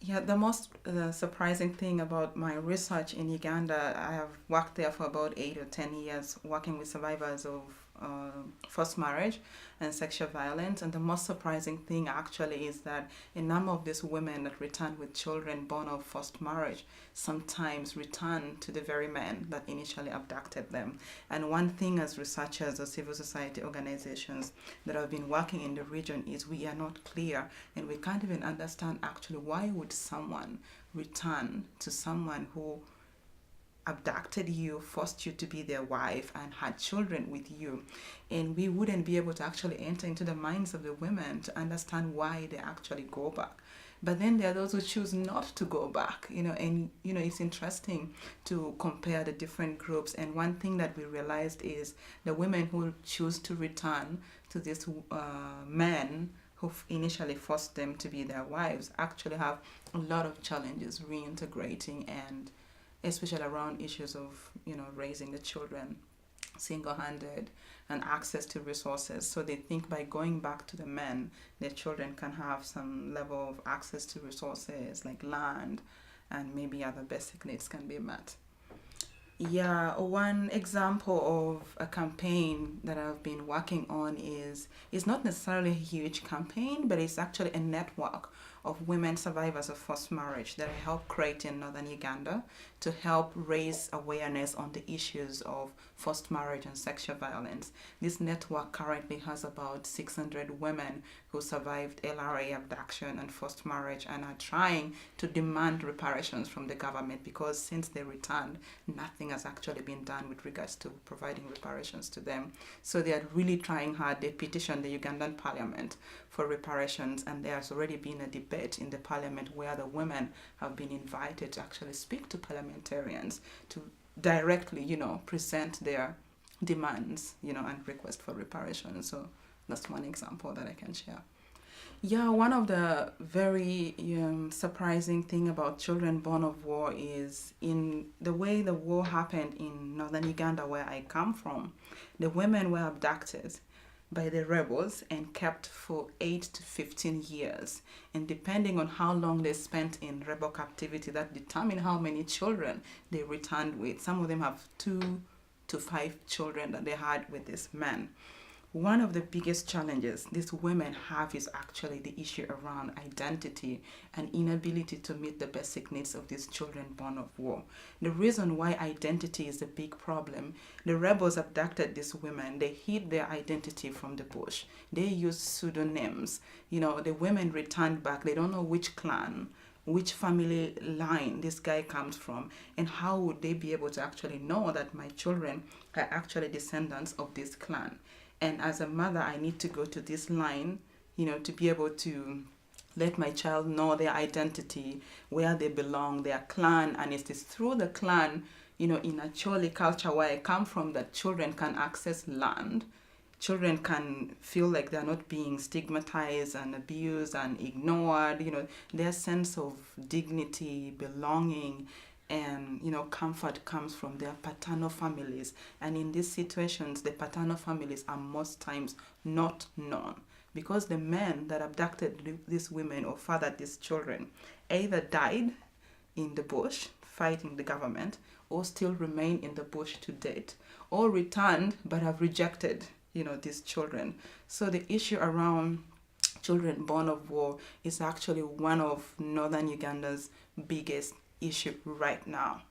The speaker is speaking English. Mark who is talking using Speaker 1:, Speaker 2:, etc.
Speaker 1: Yeah, the most surprising thing about my research in Uganda, I have worked there for about 8 or 10 years, working with survivors of forced marriage and sexual violence. And the most surprising thing actually is that a number of these women that return with children born of forced marriage sometimes return to the very men that initially abducted them. And one thing as researchers or civil society organizations that have been working in the region is we are not clear and we can't even understand actually why would someone return to someone who abducted you, forced you to be their wife, and had children with you. And we wouldn't be able to actually enter into the minds of the women to understand why they actually go back. But then there are those who choose not to go back, and it's interesting to compare the different groups. And one thing that we realized is the women who choose to return to these men who initially forced them to be their wives actually have a lot of challenges reintegrating, and especially around issues of raising the children single-handed and access to resources. So they think by going back to the men, their children can have some level of access to resources like land, and maybe other basic needs can be met. Yeah, one example of a campaign that I've been working on is it's not necessarily a huge campaign, but it's actually a network of women survivors of forced marriage that I helped create in northern Uganda to help raise awareness on the issues of forced marriage and sexual violence. This network currently has about 600 women who survived LRA abduction and forced marriage and are trying to demand reparations from the government, because since they returned, nothing has actually been done with regards to providing reparations to them. So they are really trying hard. They petitioned the Ugandan parliament for reparations, and there has already been a debate in the parliament where the women have been invited to actually speak to parliamentarians to directly, present their demands, and request for reparations. So that's one example that I can share. Yeah, one of the very surprising thing about children born of war is in the way the war happened in northern Uganda, where I come from. The women were abducted by the rebels and kept for 8 to 15 years. And depending on how long they spent in rebel captivity, that determined how many children they returned with. Some of them have 2 to 5 children that they had with these men. One of the biggest challenges these women have is actually the issue around identity and inability to meet the basic needs of these children born of war. The reason why identity is a big problem, the rebels abducted these women, they hid their identity from the bush. They used pseudonyms. The women returned back, they don't know which clan, which family line this guy comes from, and how would they be able to actually know that my children are actually descendants of this clan. And as a mother, I need to go to this line, to be able to let my child know their identity, where they belong, their clan. And it is through the clan, in a Choli culture where I come from, that children can access land. Children can feel like they're not being stigmatized and abused and ignored. Their sense of dignity, belonging, and comfort comes from their paternal families. And in these situations, the paternal families are most times not known, because the men that abducted these women or fathered these children either died in the bush fighting the government, or still remain in the bush to date, or returned but have rejected these children. So the issue around children born of war is actually one of northern Uganda's biggest issue right now.